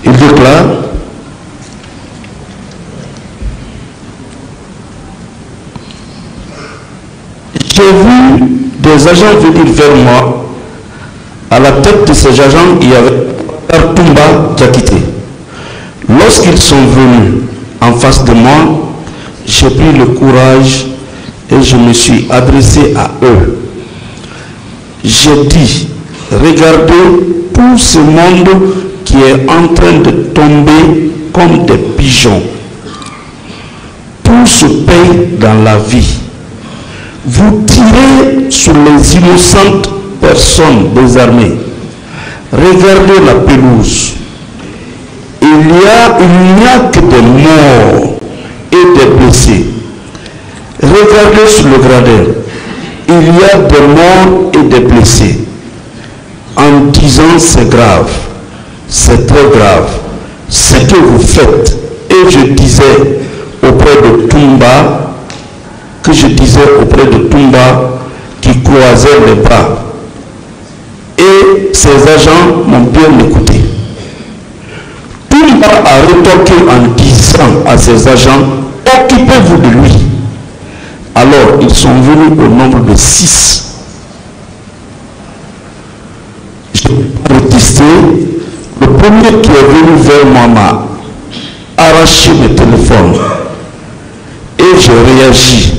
Il déclare: j'ai vu des agents venir vers moi. À la tête de ces agents, il y avait Toumba Diakité. Lorsqu'ils sont venus en face de moi, j'ai pris le courage et je me suis adressé à eux. J'ai dit: regardez tout ce monde qui est en train de tomber comme des pigeons. Tout se paye dans la vie. Vous tirez sur les innocentes personnes désarmées. Regardez la pelouse. Il n'y a que des morts et des blessés. Regardez sur le gradin. Il y a des morts et des blessés. En disant c'est grave, c'est très grave, ce que vous faites. Et je disais auprès de Toumba, qui croisait les bras. Et ces agents m'ont bien écouté. Toumba a rétorqué en disant à ses agents: occupez-vous de lui. Alors ils sont venus au nombre de 6. J'ai protesté. Le premier qui est venu vers moi m'a arraché mes téléphones. Et j'ai réagi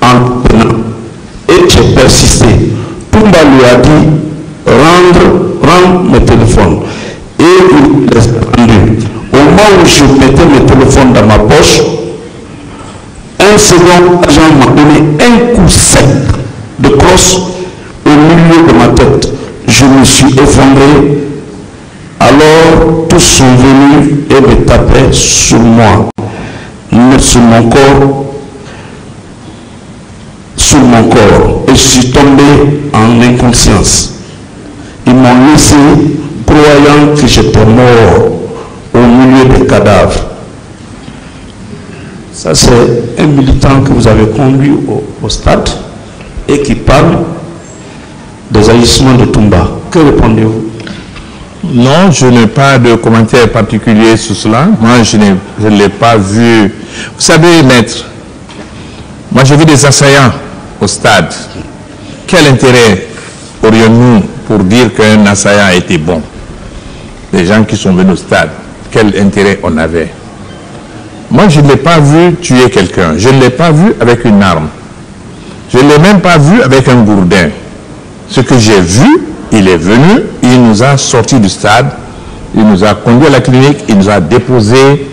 en prenant. Et j'ai persisté. Toumba lui a dit: rends mes téléphones. Et il les a rendus. Au moment où je mettais mes téléphones dans ma poche, un second agent m'a donné un coup sec de crosse au milieu de ma tête. Je me suis effondré. Alors tous sont venus et me tapaient sur moi, sur mon corps, et je suis tombé en inconscience. Ils m'ont laissé croyant que j'étais mort au milieu des cadavres. Ça, c'est un militant que vous avez conduit au stade et qui parle des agissements de Toumba. Que répondez-vous? Non, je n'ai pas de commentaire particulier sur cela. Moi, je ne l'ai pas vu. Vous savez, maître, moi j'ai vu des assaillants au stade. Quel intérêt aurions-nous pour dire qu'un assaillant était bon? Les gens qui sont venus au stade, quel intérêt on avait? Moi, je ne l'ai pas vu tuer quelqu'un. Je ne l'ai pas vu avec une arme. Je ne l'ai même pas vu avec un gourdin. Ce que j'ai vu, il est venu, il nous a sortis du stade, il nous a conduits à la clinique, il nous a déposés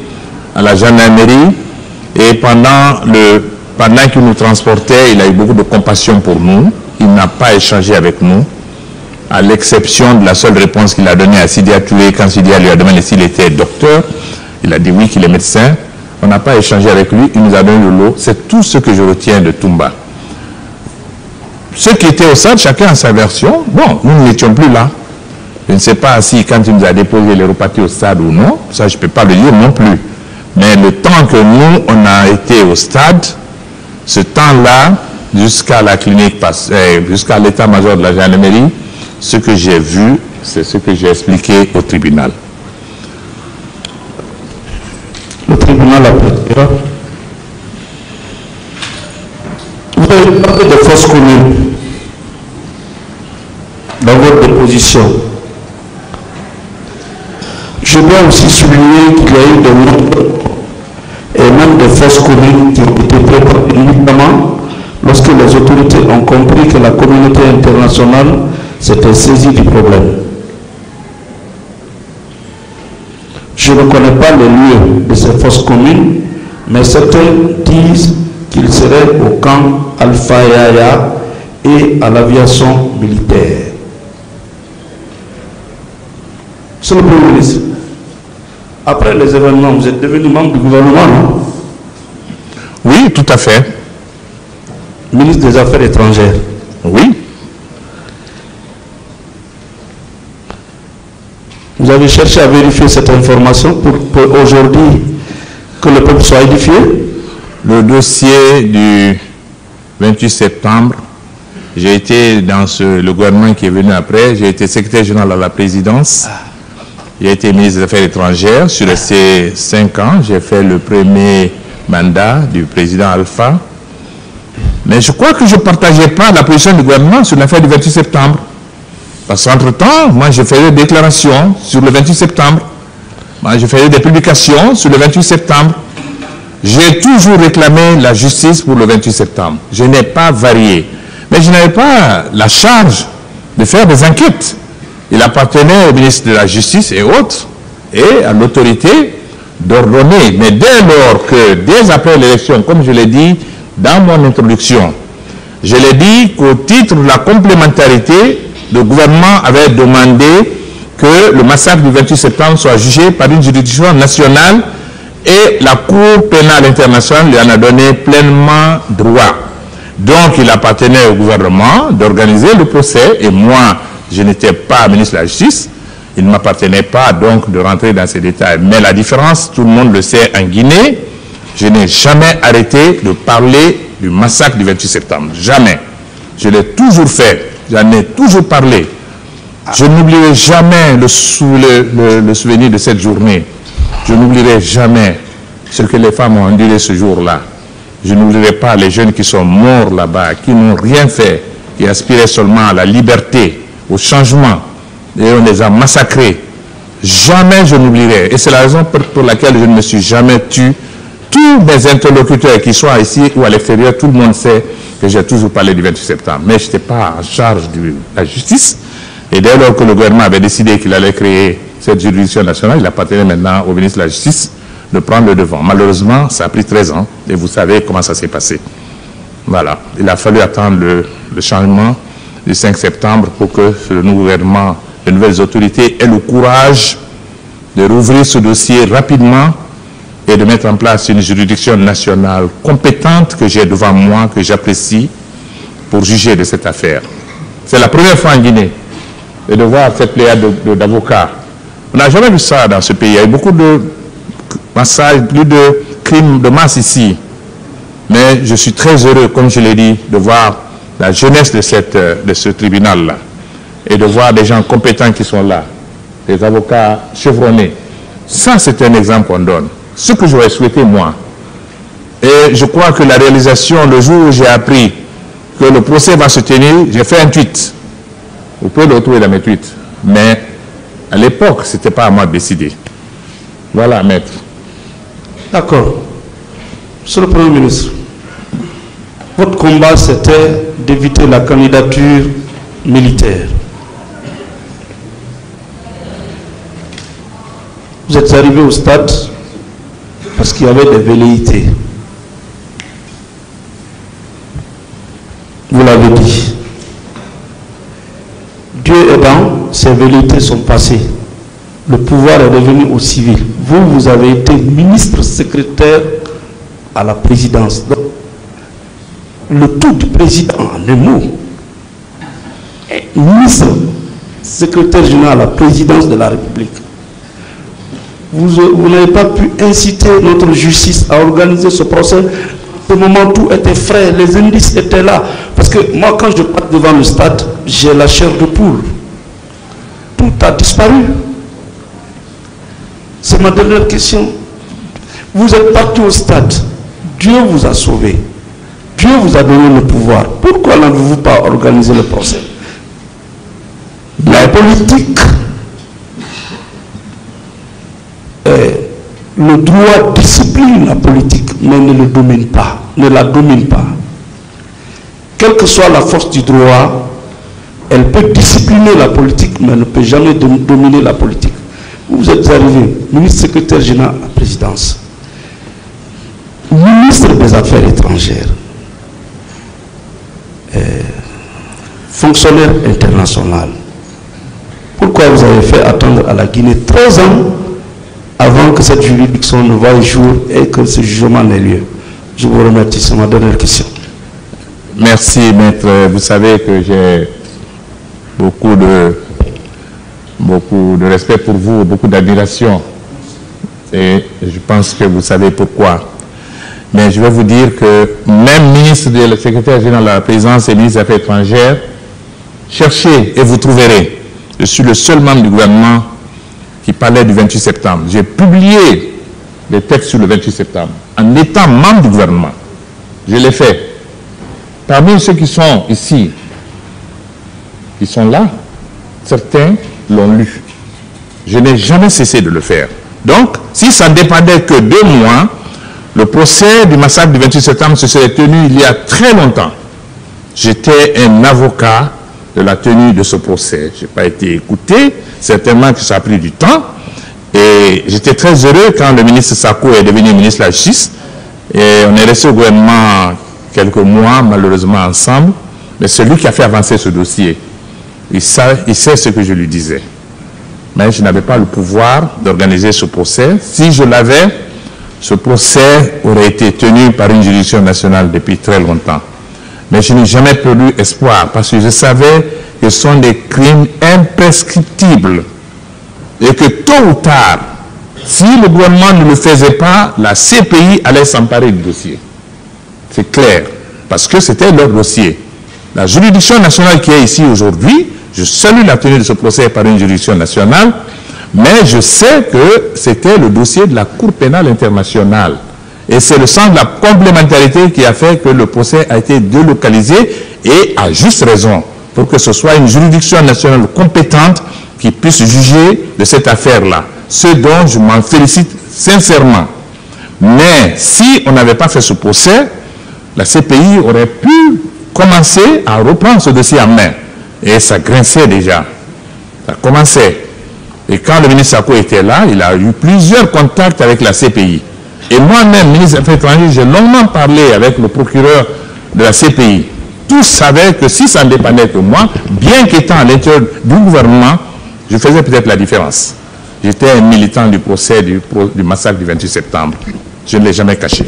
à la gendarmerie et pendant qu'il nous transportait, il a eu beaucoup de compassion pour nous. Il n'a pas échangé avec nous, à l'exception de la seule réponse qu'il a donnée à Sidia Touré quand Sidia lui a demandé s'il était docteur. Il a dit oui, qu'il est médecin. On n'a pas échangé avec lui, il nous a donné le lot. C'est tout ce que je retiens de Toumba. Ceux qui étaient au stade, chacun a sa version. Bon, nous n'étions plus là. Je ne sais pas si quand il nous a déposé, il est reparti au stade ou non. Ça, je ne peux pas le dire non plus. Mais le temps que nous, on a été au stade, ce temps-là, jusqu'à la clinique, jusqu'à l'état-major de la gendarmerie, ce que j'ai vu, c'est ce que j'ai expliqué au tribunal. Le tribunal appréciera. Vous avez parlé de fausses communes dans votre déposition. Je dois aussi souligner qu'il y a eu de nombreux et même des fausses communes qui ont été préparées uniquement lorsque les autorités ont compris que la communauté internationale s'était saisie du problème. Je ne connais pas les lieux de ces fausses communes, mais certains disent qu'il serait au camp Alpha Yaya et à l'aviation militaire. Monsieur le Premier ministre, après les événements, vous êtes devenu membre du gouvernement, non? Oui, tout à fait. Ministre des Affaires étrangères. Oui. Vous avez cherché à vérifier cette information pour aujourd'hui que le peuple soit édifié? Le dossier du 28 septembre, j'ai été dans le gouvernement qui est venu après, j'ai été secrétaire général à la présidence. J'ai été ministre des Affaires étrangères. Sur ces 5 ans, j'ai fait le premier mandat du président Alpha. Mais je crois que je ne partageais pas la position du gouvernement sur l'affaire du 28 septembre. Parce qu'entre-temps, moi, je faisais des déclarations sur le 28 septembre. Moi, je faisais des publications sur le 28 septembre. J'ai toujours réclamé la justice pour le 28 septembre. Je n'ai pas varié. Mais je n'avais pas la charge de faire des enquêtes. Il appartenait au ministre de la Justice et autres, et à l'autorité d'ordonner. Mais dès lors que, dès après l'élection, comme je l'ai dit dans mon introduction, je l'ai dit qu'au titre de la complémentarité, le gouvernement avait demandé que le massacre du 28 septembre soit jugé par une juridiction nationale et la Cour pénale internationale lui en a donné pleinement droit. Donc il appartenait au gouvernement d'organiser le procès et moi, je n'étais pas ministre de la Justice, il ne m'appartenait pas donc de rentrer dans ces détails. Mais la différence, tout le monde le sait en Guinée, je n'ai jamais arrêté de parler du massacre du 28 septembre. Jamais. Je l'ai toujours fait. J'en ai toujours parlé. Je n'oublierai jamais le souvenir de cette journée. Je n'oublierai jamais ce que les femmes ont enduré ce jour-là. Je n'oublierai pas les jeunes qui sont morts là-bas, qui n'ont rien fait, qui aspiraient seulement à la liberté, au changement. Et on les a massacrés. Jamais je n'oublierai. Et c'est la raison pour laquelle je ne me suis jamais tu. Tous mes interlocuteurs, qui soient ici ou à l'extérieur, tout le monde sait que j'ai toujours parlé du 28 septembre. Mais je n'étais pas en charge de la justice. Et dès lors que le gouvernement avait décidé qu'il allait créer cette juridiction nationale, il appartenait maintenant au ministre de la Justice de prendre le devant. Malheureusement, ça a pris 13 ans. Et vous savez comment ça s'est passé. Voilà. Il a fallu attendre le changement du 5 septembre pour que le nouveau gouvernement, les nouvelles autorités aient le courage de rouvrir ce dossier rapidement et de mettre en place une juridiction nationale compétente que j'ai devant moi, que j'apprécie, pour juger de cette affaire. C'est la première fois en Guinée et de voir cette pléiade d'avocats. On n'a jamais vu ça dans ce pays. Il y a eu beaucoup de massacres, plus de crimes de masse ici. Mais je suis très heureux, comme je l'ai dit, de voir la jeunesse de ce tribunal-là et de voir des gens compétents qui sont là, des avocats chevronnés. Ça, c'est un exemple qu'on donne. Ce que j'aurais souhaité, moi. Et je crois que la réalisation, le jour où j'ai appris que le procès va se tenir, j'ai fait un tweet. Vous pouvez le retrouver dans mes tweets. Mais à l'époque, ce n'était pas à moi de décider. Voilà, maître. D'accord. Monsieur le Premier ministre, votre combat, c'était d'éviter la candidature militaire. Vous êtes arrivé au stade parce qu'il y avait des velléités. Vous l'avez dit. Dieu aidant, ces velléités sont passées. Le pouvoir est devenu au civil. Vous avez été ministre secrétaire à la présidence. Donc, le tout du président, en un mot, est ministre secrétaire général à la présidence de la République. Vous n'avez pas pu inciter notre justice à organiser ce procès. Au moment où tout était frais, les indices étaient là. Parce que moi, quand je passe devant le stade, j'ai la chair de poule. Tout a disparu. C'est ma dernière question. Vous êtes parti au stade. Dieu vous a sauvé. Dieu vous a donné le pouvoir. Pourquoi n'avez-vous pas organisé le procès? La politique, le droit discipline la politique, mais ne le domine pas, ne la domine pas. Quelle que soit la force du droit, elle peut discipliner la politique, mais elle ne peut jamais dominer la politique. Vous êtes arrivé, ministre secrétaire général à la présidence, ministre des Affaires étrangères, fonctionnaire international. Pourquoi vous avez fait attendre à la Guinée 13 ans avant que cette juridiction ne voie le jour et que ce jugement n'ait lieu? Je vous remercie, c'est ma dernière question. Merci, maître. Vous savez que j'ai beaucoup de respect pour vous, beaucoup d'admiration. Et je pense que vous savez pourquoi. Mais je vais vous dire que même ministre de la secrétaire général de la présidence et ministre des Affaires étrangères, cherchez et vous trouverez. Je suis le seul membre du gouvernement qui parlait du 28 septembre. J'ai publié des textes sur le 28 septembre en étant membre du gouvernement. Je l'ai fait. Parmi ceux qui sont ici, qui sont là, certains l'ont lu. Je n'ai jamais cessé de le faire. Donc, si ça ne dépendait que de moi, le procès du massacre du 28 septembre se serait tenu il y a très longtemps. J'étais un avocat de la tenue de ce procès. Je n'ai pas été écouté, certainement que ça a pris du temps. Et j'étais très heureux quand le ministre Sako est devenu ministre de la Justice. Et on est resté au gouvernement quelques mois, malheureusement, ensemble. Mais c'est lui qui a fait avancer ce dossier. Il sait ce que je lui disais. Mais je n'avais pas le pouvoir d'organiser ce procès. Si je l'avais, ce procès aurait été tenu par une juridiction nationale depuis très longtemps. Mais je n'ai jamais perdu espoir parce que je savais que ce sont des crimes imprescriptibles et que tôt ou tard, si le gouvernement ne le faisait pas, la CPI allait s'emparer du dossier. C'est clair, parce que c'était leur dossier. La juridiction nationale qui est ici aujourd'hui, je salue la tenue de ce procès par une juridiction nationale, mais je sais que c'était le dossier de la Cour pénale internationale. Et c'est le sens de la complémentarité qui a fait que le procès a été délocalisé et à juste raison, pour que ce soit une juridiction nationale compétente qui puisse juger de cette affaire-là. Ce dont je m'en félicite sincèrement. Mais si on n'avait pas fait ce procès, la CPI aurait pu commencer à reprendre ce dossier en main. Et ça grinçait déjà. Ça commençait. Et quand le ministre Sako était là, il a eu plusieurs contacts avec la CPI. Et moi-même, ministre des Affaires étrangères, j'ai longuement parlé avec le procureur de la CPI. Tous savaient que si ça ne dépendait que moi, bien qu'étant à l'intérieur du gouvernement, je faisais peut-être la différence. J'étais un militant du procès du massacre du 28 septembre. Je ne l'ai jamais caché.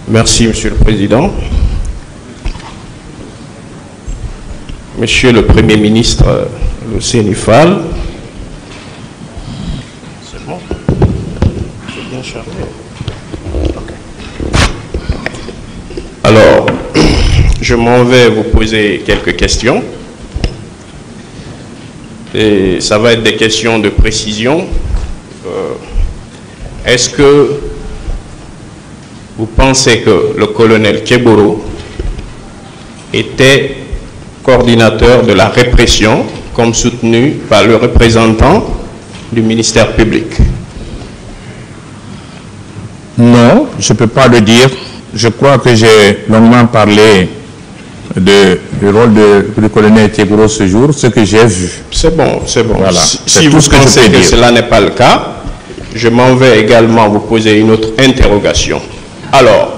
Merci, Monsieur le Président. Monsieur le Premier ministre, le Sénéfal. C'est bon? C'est bien chargé. Okay. Alors, je m'en vais vous poser quelques questions. Et ça va être des questions de précision. Est-ce que vous pensez que le colonel Keboro était coordinateur de la répression, comme soutenu par le représentant du ministère public? Non, je ne peux pas le dire. Je crois que j'ai longuement parlé du rôle du colonel Keboro ce jour, ce que j'ai vu. C'est bon, c'est bon. Voilà. Si vous pensez que cela n'est pas le cas, je m'en vais également vous poser une autre interrogation. Alors,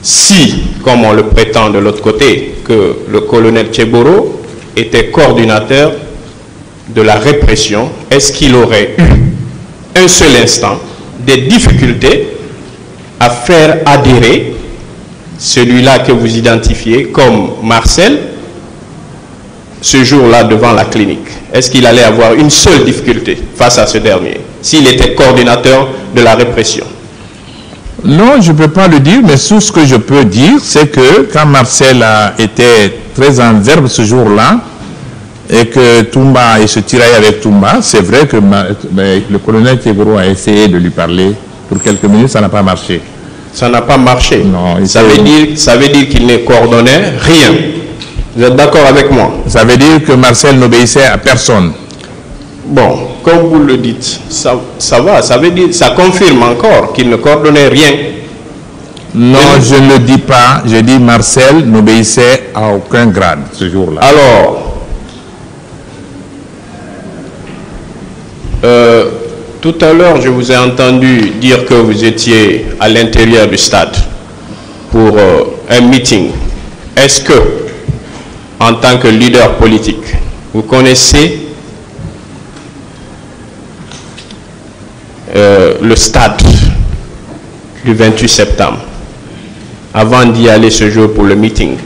si, comme on le prétend de l'autre côté, que le colonel Keboro était coordinateur de la répression, est-ce qu'il aurait eu un seul instant des difficultés à faire adhérer celui-là que vous identifiez comme Marcel ce jour-là devant la clinique? Est-ce qu'il allait avoir une seule difficulté face à ce dernier, s'il était coordinateur de la répression? Non, je ne peux pas le dire, mais tout ce que je peux dire, c'est que quand Marcel était très en verbe ce jour-là, et que Toumba, il se tiraillait avec Toumba, c'est vrai que le colonel Keboro a essayé de lui parler pour quelques minutes, ça n'a pas marché. Ça n'a pas marché? Non. Ça veut dire qu'il ne coordonnait rien. Vous êtes d'accord avec moi? Ça veut dire que Marcel n'obéissait à personne. Bon, comme vous le dites, ça va, ça veut dire, ça confirme encore qu'il ne coordonnait rien. Non, je ne le dis pas. Je dis Marcel n'obéissait à aucun grade ce jour-là. Alors, tout à l'heure, je vous ai entendu dire que vous étiez à l'intérieur du stade pour un meeting. Est-ce que, en tant que leader politique, vous connaissez le stade du 28 septembre avant d'y aller ce jour pour le meeting?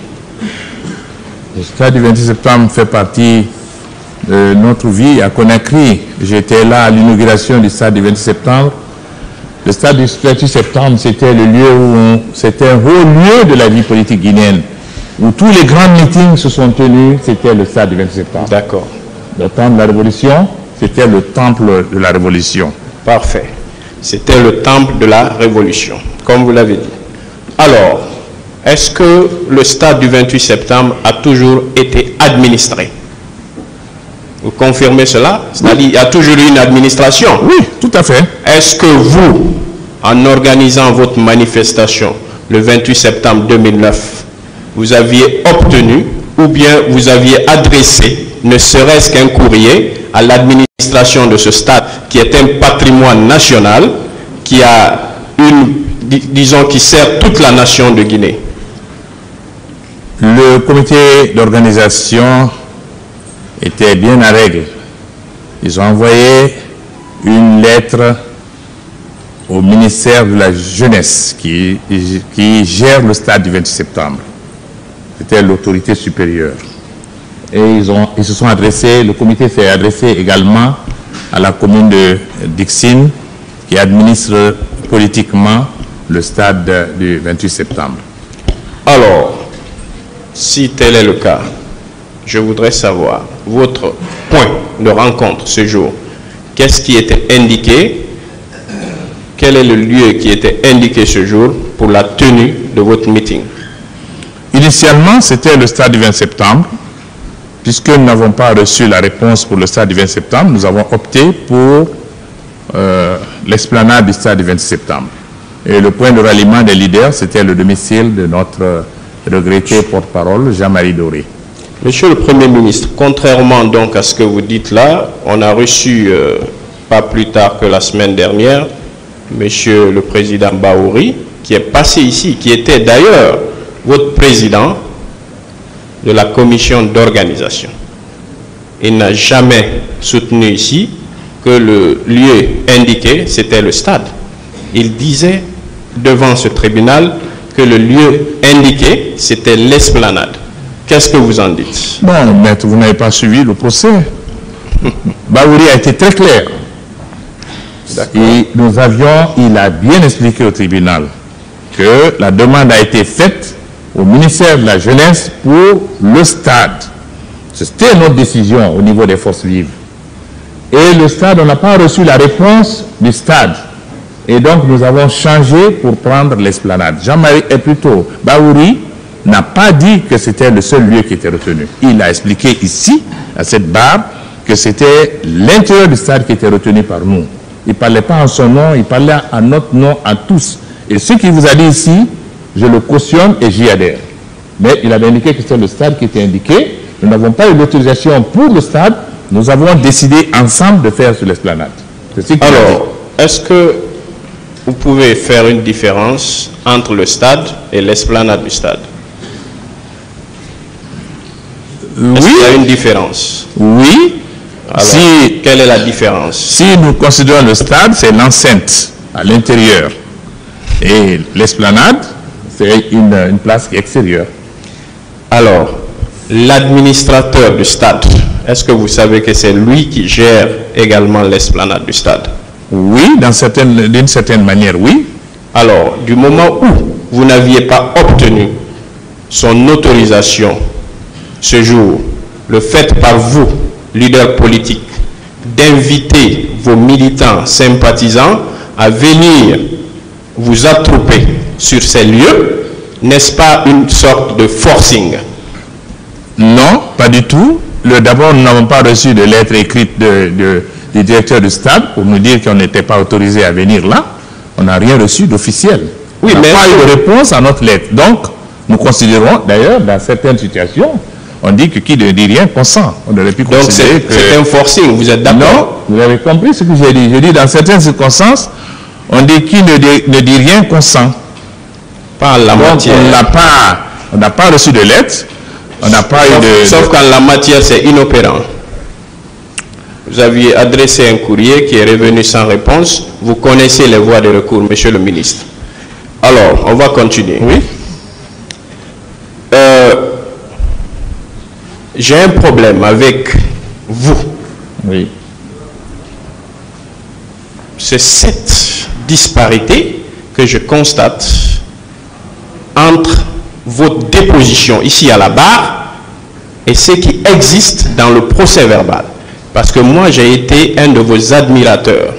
Le stade du 28 septembre fait partie de notre vie à Conakry. J'étais là à l'inauguration du stade du 28 septembre. Le stade du 28 septembre, c'était le lieu où c'était un haut lieu de la vie politique guinéenne, où tous les grands meetings se sont tenus, c'était le stade du 28 septembre. D'accord. Le temple de la Révolution, c'était le temple de la Révolution. Parfait. C'était le temple de la Révolution, comme vous l'avez dit. Alors, est-ce que le stade du 28 septembre a toujours été administré? Vous confirmez cela? C'est-à-dire qu'il y a toujours eu une administration? Oui, tout à fait. Est-ce que vous, en organisant votre manifestation le 28 septembre 2009, vous aviez obtenu ou bien vous aviez adressé ne serait-ce qu'un courrier à l'administration de ce stade qui est un patrimoine national qui a disons, qui sert toute la nation de Guinée? Le comité d'organisation était bien à règle. Ils ont envoyé une lettre au ministère de la Jeunesse qui gère le stade du 28 septembre. C'était l'autorité supérieure. Et ils se sont adressés, le comité s'est adressé également à la commune de Dixine qui administre politiquement le stade du 28 septembre. Alors, si tel est le cas, je voudrais savoir votre point de rencontre ce jour. Qu'est-ce qui était indiqué? Quel est le lieu qui était indiqué ce jour pour la tenue de votre meeting? Initialement, c'était le stade du 20 septembre. Puisque nous n'avons pas reçu la réponse pour le stade du 20 septembre, nous avons opté pour l'esplanade du stade du 26 septembre. Et le point de ralliement des leaders, c'était le domicile de notre regretté porte-parole, Jean-Marie Doré. Monsieur le Premier ministre, contrairement donc à ce que vous dites là, on a reçu, pas plus tard que la semaine dernière, Monsieur le Président Bahouri, qui est passé ici, qui était d'ailleurs votre président de la commission d'organisation. Il n'a jamais soutenu ici que le lieu indiqué, c'était le stade. Il disait devant ce tribunal que le lieu indiqué, c'était l'esplanade. Qu'est-ce que vous en dites? Bon, maître, vous n'avez pas suivi le procès. Bahouri a été très clair. Et il a bien expliqué au tribunal que la demande a été faite au ministère de la Jeunesse pour le stade. C'était notre décision au niveau des forces vives. Et le stade, on n'a pas reçu la réponse du stade. Et donc, nous avons changé pour prendre l'esplanade. Jean-Marie, Bahouri n'a pas dit que c'était le seul lieu qui était retenu. Il a expliqué ici, à cette barre, que c'était l'intérieur du stade qui était retenu par nous. Il ne parlait pas en son nom, il parlait à notre nom, à tous. Et ce qu'il vous a dit ici, je le cautionne et j'y adhère. Mais il avait indiqué que c'était le stade qui était indiqué. Nous n'avons pas eu l'autorisation pour le stade. Nous avons décidé ensemble de faire sur l'esplanade. Alors, est-ce que vous pouvez faire une différence entre le stade et l'esplanade du stade? Oui. Est-ce qu'il y a une différence? Oui. Alors, quelle est la différence? Si nous considérons le stade, c'est l'enceinte à l'intérieur. Et l'esplanade, c'est une place extérieure. Alors, l'administrateur du stade, est-ce que vous savez que c'est lui qui gère également l'esplanade du stade? Oui, d'une certaine manière, oui. Alors, du moment où vous n'aviez pas obtenu son autorisation ce jour, le fait par vous, leader politique, d'inviter vos militants sympathisants à venir vous attrouper sur ces lieux, n'est-ce pas une sorte de forcing? Non, pas du tout. D'abord, nous n'avons pas reçu de lettre écrite du directeur du stade pour nous dire qu'on n'était pas autorisé à venir là. On n'a rien reçu d'officiel. Oui, on n'a pas eu de réponse à notre lettre. Donc, nous considérons, d'ailleurs, dans certaines situations, on dit que qui ne dit rien consent. On aurait pu considérer que... c'est un forcing, vous êtes d'accord? Non, vous avez compris ce que j'ai dit. J'ai dit, dans certaines circonstances, on dit qui ne dit rien consent. Pas en la matière. On n'a pas reçu de lettre. On n'a pas eu de... Sauf qu'en la matière, c'est inopérant. Vous aviez adressé un courrier qui est revenu sans réponse. Vous connaissez les voies de recours, monsieur le ministre. Alors, on va continuer. Oui. J'ai un problème avec vous. Oui. C'est cette disparité que je constate entre votre déposition ici à la barre et ce qui existe dans le procès verbal. Parce que moi, j'ai été un de vos admirateurs.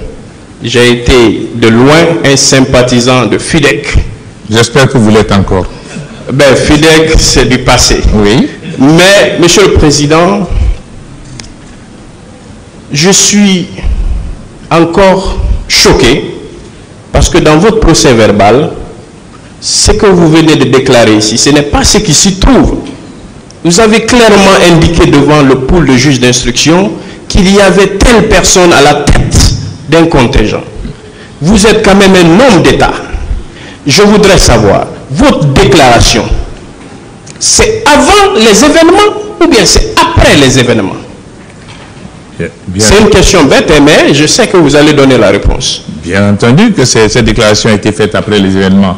J'ai été de loin un sympathisant de FUDEC. J'espère que vous l'êtes encore. Ben, FUDEC, c'est du passé. Oui. Mais, Monsieur le Président, je suis encore choqué parce que dans votre procès verbal, ce que vous venez de déclarer ici, ce n'est pas ce qui s'y trouve. Vous avez clairement indiqué devant le pool de juges d'instruction qu'il y avait telle personne à la tête d'un contingent. Vous êtes quand même un homme d'État. Je voudrais savoir, votre déclaration, c'est avant les événements ou bien c'est après les événements? C'est une question bête, mais je sais que vous allez donner la réponse. Bien entendu que cette déclaration a été faite après les événements.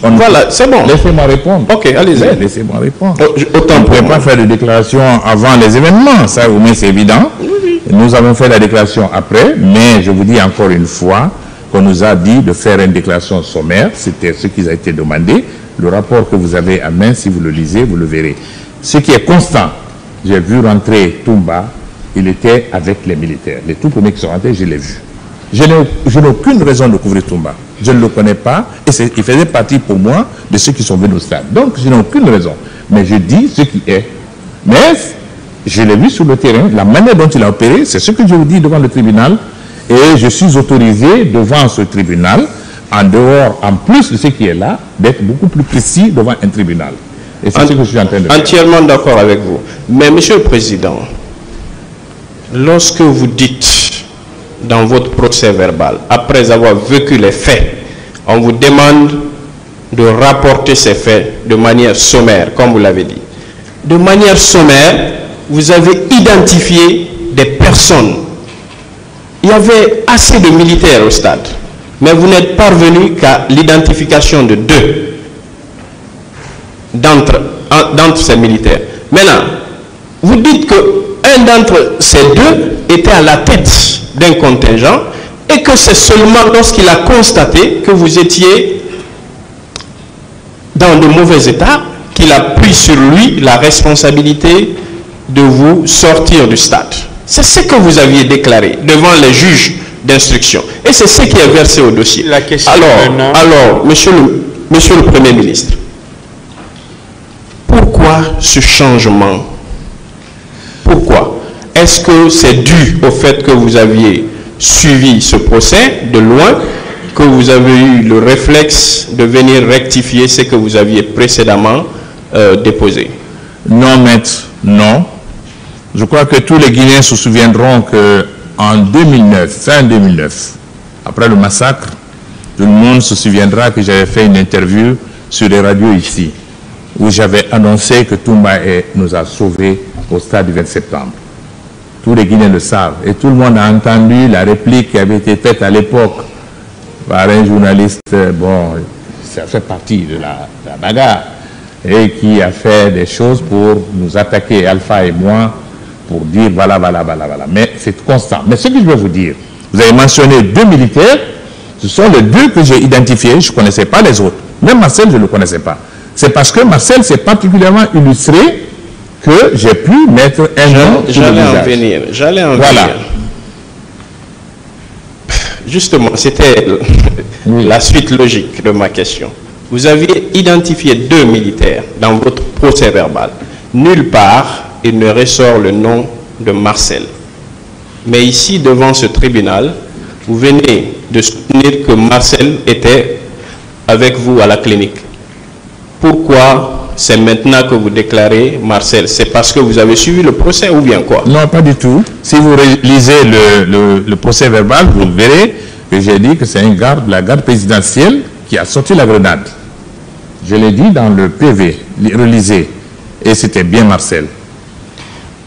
Voilà, c'est bon. Laissez-moi répondre. Ok, allez-y. Laissez-moi répondre. Autant on ne peut pas faire de déclaration avant les événements, ça au moins c'est évident. Oui. Nous avons fait la déclaration après, mais je vous dis encore une fois qu'on nous a dit de faire une déclaration sommaire, c'était ce qui a été demandé. Le rapport que vous avez à main, si vous le lisez, vous le verrez. Ce qui est constant, j'ai vu rentrer Toumba, il était avec les militaires. Les tout premiers qui sont rentrés, je l'ai vu. Je n'ai aucune raison de couvrir Toumba. Je ne le connais pas et il faisait partie pour moi de ceux qui sont venus au stade. Donc, je n'ai aucune raison. Mais je dis ce qui est. Mais je l'ai vu sur le terrain. La manière dont il a opéré, c'est ce que je vous dis devant le tribunal. Et je suis autorisé devant ce tribunal, en dehors, en plus de ce qui est là, d'être beaucoup plus précis devant un tribunal. Et c'est ce que je suis en train de faire. Entièrement d'accord avec vous. Mais, Monsieur le Président, lorsque vous dites dans votre procès verbal, après avoir vécu les faits, on vous demande de rapporter ces faits de manière sommaire, comme vous l'avez dit. De manière sommaire, vous avez identifié des personnes. Il y avait assez de militaires au stade, mais vous n'êtes parvenu qu'à l'identification de 2 d'entre ces militaires. Maintenant, vous dites que un d'entre ces 2 était à la tête d'un contingent et que c'est seulement lorsqu'il a constaté que vous étiez dans de mauvais états qu'il a pris sur lui la responsabilité de vous sortir du stade. C'est ce que vous aviez déclaré devant les juges d'instruction. Et c'est ce qui est versé au dossier. La question alors, monsieur le Premier ministre, pourquoi ce changement? Pourquoi? Est-ce que c'est dû au fait que vous aviez suivi ce procès de loin, que vous avez eu le réflexe de venir rectifier ce que vous aviez précédemment déposé? Non, maître, non. Je crois que tous les Guinéens se souviendront qu'en 2009, fin 2009, après le massacre, tout le monde se souviendra que j'avais fait une interview sur les radios ici, où j'avais annoncé que Toumba nous a sauvés au stade du 20 septembre. Tous les Guinéens le savent. Et tout le monde a entendu la réplique qui avait été faite à l'époque par un journaliste, bon, ça fait partie de la bagarre, et qui a fait des choses pour nous attaquer, Alpha et moi, pour dire voilà. Mais c'est constant. Mais ce que je veux vous dire, vous avez mentionné 2 militaires, ce sont les 2 que j'ai identifiés, je ne connaissais pas les autres. Même Marcel, je ne le connaissais pas. C'est parce que Marcel s'est particulièrement illustré que j'ai pu mettre un nom sur le visage. J'allais en venir. Justement, c'était la suite logique de ma question. Vous aviez identifié 2 militaires dans votre procès verbal. Nulle part, il ne ressort le nom de Marcel. Mais ici, devant ce tribunal, vous venez de soutenir que Marcel était avec vous à la clinique. Pourquoi c'est maintenant que vous déclarez Marcel? C'est parce que vous avez suivi le procès ou bien quoi? Non, pas du tout. Si vous lisez le procès verbal, vous verrez que j'ai dit que c'est la garde présidentielle qui a sorti la grenade. Je l'ai dit dans le PV, relisez. Et c'était bien Marcel.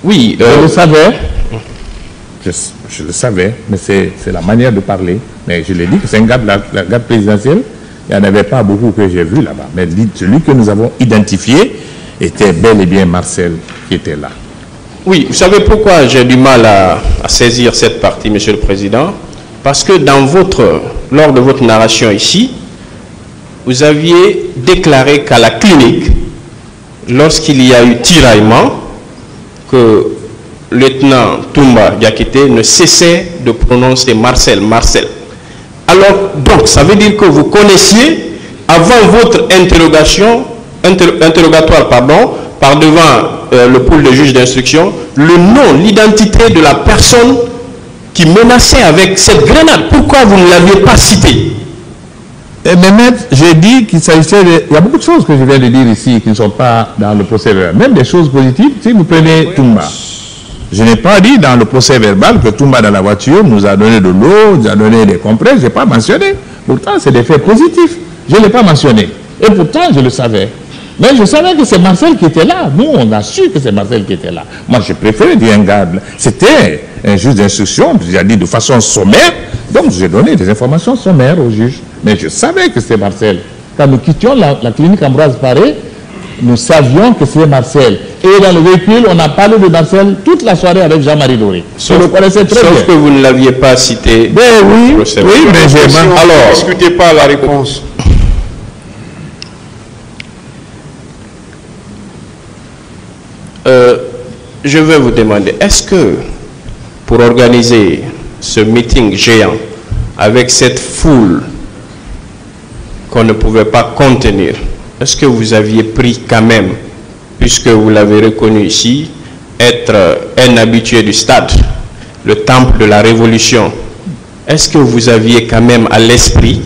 Oui. Je le savais. Je le savais, mais c'est la manière de parler. Mais je l'ai dit que c'est la garde présidentielle. Il n'y en avait pas beaucoup que j'ai vu là-bas. Mais celui que nous avons identifié était bel et bien Marcel qui était là. Oui, vous savez pourquoi j'ai du mal à saisir cette partie, Monsieur le Président? Parce que lors de votre narration ici, vous aviez déclaré qu'à la clinique, lorsqu'il y a eu tiraillement, que le lieutenant Toumba Diakité ne cessait de prononcer Marcel, Marcel. Alors, donc, ça veut dire que vous connaissiez, avant votre interrogatoire, par devant le pôle de juge d'instruction, le nom, l'identité de la personne qui menaçait avec cette grenade. Pourquoi vous ne l'aviez pas cité? Mais maître, j'ai dit qu'il s'agissait de... Il y a beaucoup de choses que je viens de dire ici qui ne sont pas dans le procès verbal. Même des choses positives, si vous prenez Toumba. Je n'ai pas dit dans le procès verbal que Toumba dans la voiture nous a donné de l'eau, nous a donné des compresses, je n'ai pas mentionné. Pourtant, c'est des faits positifs. Je ne l'ai pas mentionné. Et pourtant, je le savais. Mais je savais que c'est Marcel qui était là. Nous, on a su que c'est Marcel qui était là. Moi, j'ai préféré dire un garde. C'était un juge d'instruction, j'ai dit de façon sommaire. Donc, j'ai donné des informations sommaires au juge. Mais je savais que c'était Marcel. Quand nous quittions la clinique Ambroise Paré, nous savions que c'était Marcel. Et dans le véhicule, on a parlé de Marcel toute la soirée avec Jean-Marie Doré. Je le connaissais très bien. Sauf que vous ne l'aviez pas cité. Ben oui, mais j'ai... Alors, ne discutez pas la réponse. Je vais vous demander, est-ce que pour organiser ce meeting géant avec cette foule qu'on ne pouvait pas contenir, est-ce que vous aviez pris quand même, puisque vous l'avez reconnu ici, être un habitué du stade, le temple de la Révolution, est-ce que vous aviez quand même à l'esprit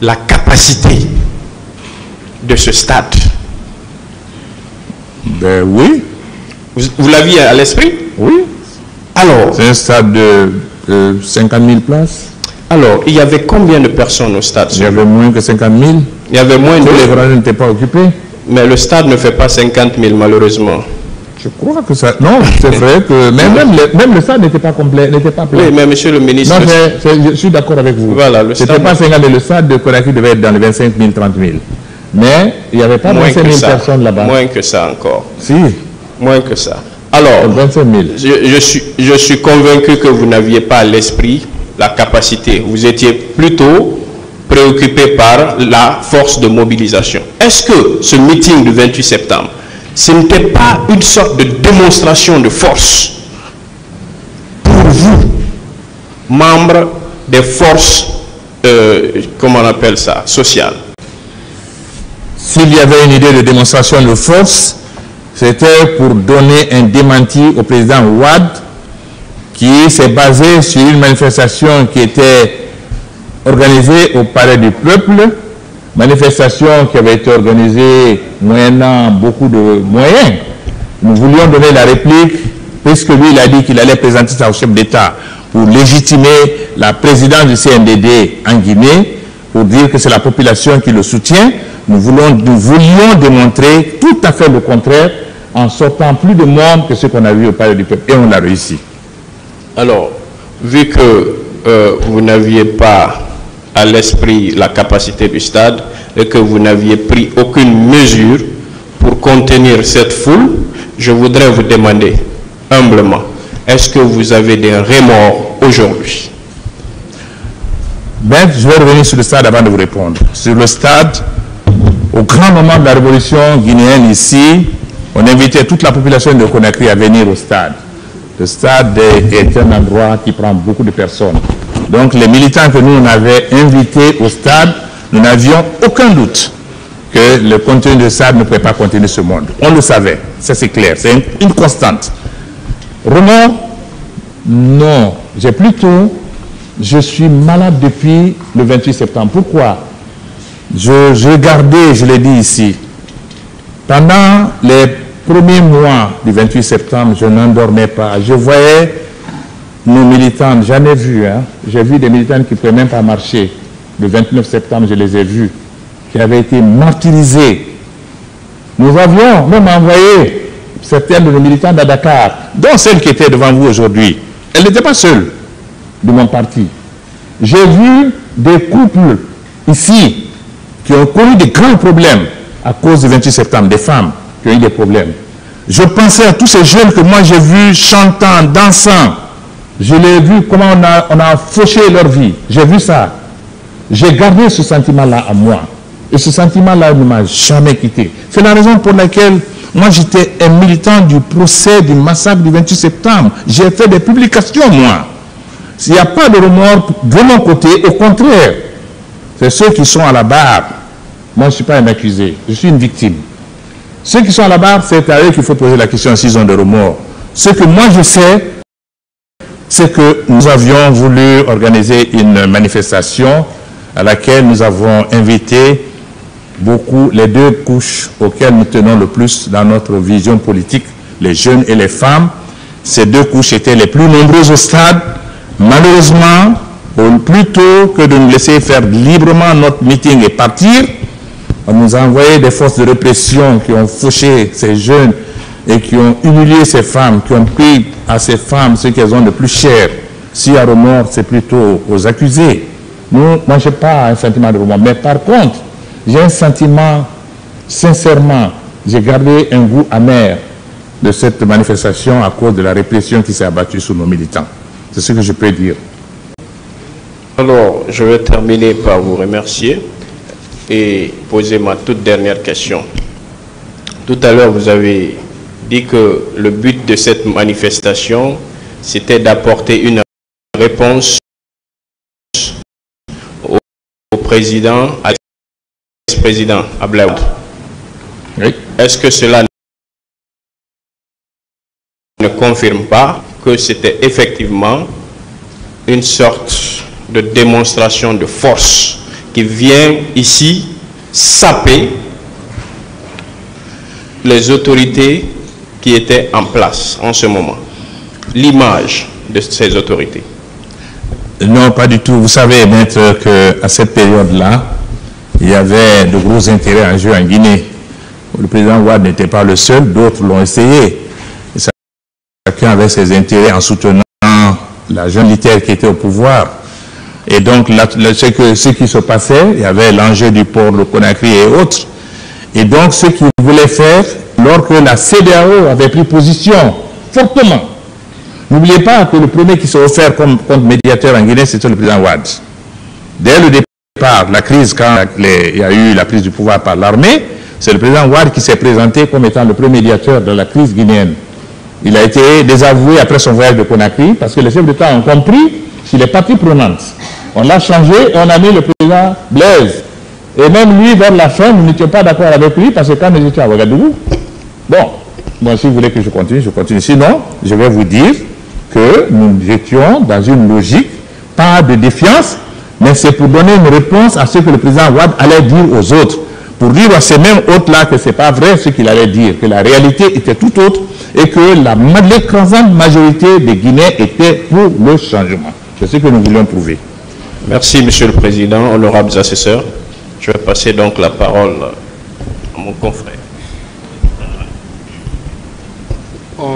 la capacité de ce stade? Ben oui. Vous l'aviez à l'esprit? Oui. Alors, c'est un stade de 50 000 places. Alors, il y avait combien de personnes au stade? Il y avait moins que 50 000. Il y avait moins de... Les gradins n'étaient pas occupés. Mais le stade ne fait pas 50 000 malheureusement. Je crois que ça... Non, c'est vrai que... Même le stade n'était pas complet, n'était pas plein. Oui, mais monsieur le ministre... Non, je suis d'accord avec vous. Voilà, le stade... C'était pas 50 000, le stade de Conakry devait être dans les 25 000, 30 000. Mais il n'y avait pas 25 000 personnes là-bas. Moins que ça encore. Si. Moins que ça. Alors, 25 000. Je suis convaincu que vous n'aviez pas à l'esprit la capacité. Vous étiez plutôt préoccupé par la force de mobilisation. Est-ce que ce meeting du 28 septembre, ce n'était pas une sorte de démonstration de force pour vous, membres des forces, comment on appelle ça, sociales? S'il y avait une idée de démonstration de force, c'était pour donner un démenti au président Ouad, qui s'est basé sur une manifestation qui était organisée au Palais du Peuple, manifestation qui avait été organisée moyennant beaucoup de moyens. Nous voulions donner la réplique, puisque lui, il a dit qu'il allait présenter ça au chef d'État pour légitimer la présidence du CNDD en Guinée, pour dire que c'est la population qui le soutient. Nous voulions démontrer tout à fait le contraire en sortant plus de monde que ce qu'on a vu au Palais du Peuple. Et on l'a réussi. Alors, vu que vous n'aviez pas à l'esprit la capacité du stade et que vous n'aviez pris aucune mesure pour contenir cette foule, je voudrais vous demander humblement, est-ce que vous avez des remords aujourd'hui? Ben, je vais revenir sur le stade avant de vous répondre. Sur le stade, au grand moment de la révolution guinéenne ici, on invitait toute la population de Conakry à venir au stade. Le stade est un endroit qui prend beaucoup de personnes. Donc les militants que nous on avait invités au stade, nous n'avions aucun doute que le contenu du stade ne pouvait pas contenir ce monde. On le savait, ça c'est clair, c'est une constante. Remords? Non, je suis malade depuis le 28 septembre. Pourquoi? Je gardais, je l'ai dit ici, pendant les premiers mois du 28 septembre, je n'endormais pas. Je voyais nos militants, j'en ai vu, hein. J'ai vu des militants qui ne pouvaient même pas marcher. Le 29 septembre, je les ai vus, qui avaient été martyrisés. Nous avions même envoyé certaines de nos militants à Dakar, dont celle qui était devant vous aujourd'hui. Elle n'était pas seule de mon parti. J'ai vu des couples ici qui ont connu des grands problèmes à cause du 28 septembre, des femmes qui ont eu des problèmes. Je pensais à tous ces jeunes que moi j'ai vus chantant, dansant. Je l'ai vu comment on a fauché leur vie. J'ai vu ça. J'ai gardé ce sentiment-là à moi. Et ce sentiment-là ne m'a jamais quitté. C'est la raison pour laquelle moi j'étais un militant du procès du massacre du 28 septembre. J'ai fait des publications, moi. S'il n'y a pas de remords de mon côté, au contraire, c'est ceux qui sont à la barre. Moi, je ne suis pas un accusé, je suis une victime. Ceux qui sont à la barre, c'est à eux qu'il faut poser la question s'ils ont de remords. Ce que moi je sais, c'est que nous avions voulu organiser une manifestation à laquelle nous avons invité beaucoup les deux couches auxquelles nous tenons le plus dans notre vision politique, les jeunes et les femmes. Ces deux couches étaient les plus nombreuses au stade. Malheureusement, plutôt que de nous laisser faire librement notre meeting et partir, on nous a envoyé des forces de répression qui ont fauché ces jeunes et qui ont humilié ces femmes, qui ont pris à ces femmes ce qu'elles ont de plus cher. S'il y a remords, c'est plutôt aux accusés. Moi, je n'ai pas un sentiment de remords. Mais par contre, j'ai un sentiment, sincèrement, j'ai gardé un goût amer de cette manifestation à cause de la répression qui s'est abattue sur nos militants. C'est ce que je peux dire. Alors, je vais terminer par vous remercier et poser ma toute dernière question. Tout à l'heure, vous avez dit que le but de cette manifestation, c'était d'apporter une réponse au président, à l'ex-président Ablaye Wade. Oui. Est-ce que cela ne confirme pas que c'était effectivement une sorte de démonstration de force qui vient ici saper les autorités qui étaient en place en ce moment, l'image de ces autorités? Non, pas du tout. Vous savez, maître, qu'à cette période-là, il y avait de gros intérêts en jeu en Guinée. Le président Wade n'était pas le seul, d'autres l'ont essayé. Et chacun avait ses intérêts en soutenant la jeune militaire qui était au pouvoir. Et donc, ce qui se passait, il y avait l'enjeu du port de Conakry et autres. Et donc, ce qu'ils voulaient faire, lorsque la CEDEAO avait pris position fortement, n'oubliez pas que le premier qui s'est offert comme médiateur en Guinée, c'était le président Wade. Dès le départ, la crise, quand il y a eu la prise du pouvoir par l'armée, c'est le président Wade qui s'est présenté comme étant le premier médiateur de la crise guinéenne. Il a été désavoué après son voyage de Conakry parce que les chefs d'État ont compris sur les parties prenantes. On l'a changé et on a mis le président Blaise. Et même lui, vers la fin, nous n'étions pas d'accord avec lui parce que quand nous étions à Ouagadougou, bon, si vous voulez que je continue, je continue. Sinon, je vais vous dire que nous étions dans une logique, pas de défiance, mais c'est pour donner une réponse à ce que le président Wade allait dire aux autres. Pour dire à ces mêmes hôtes-là que ce n'est pas vrai ce qu'il allait dire, que la réalité était tout autre et que l'écrasante majorité des Guinéens était pour le changement. C'est ce que nous voulions prouver. Merci, Monsieur le Président, honorables assesseurs. Je vais passer donc la parole à mon confrère. On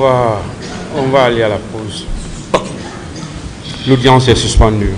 va aller à la pause. L'audience est suspendue.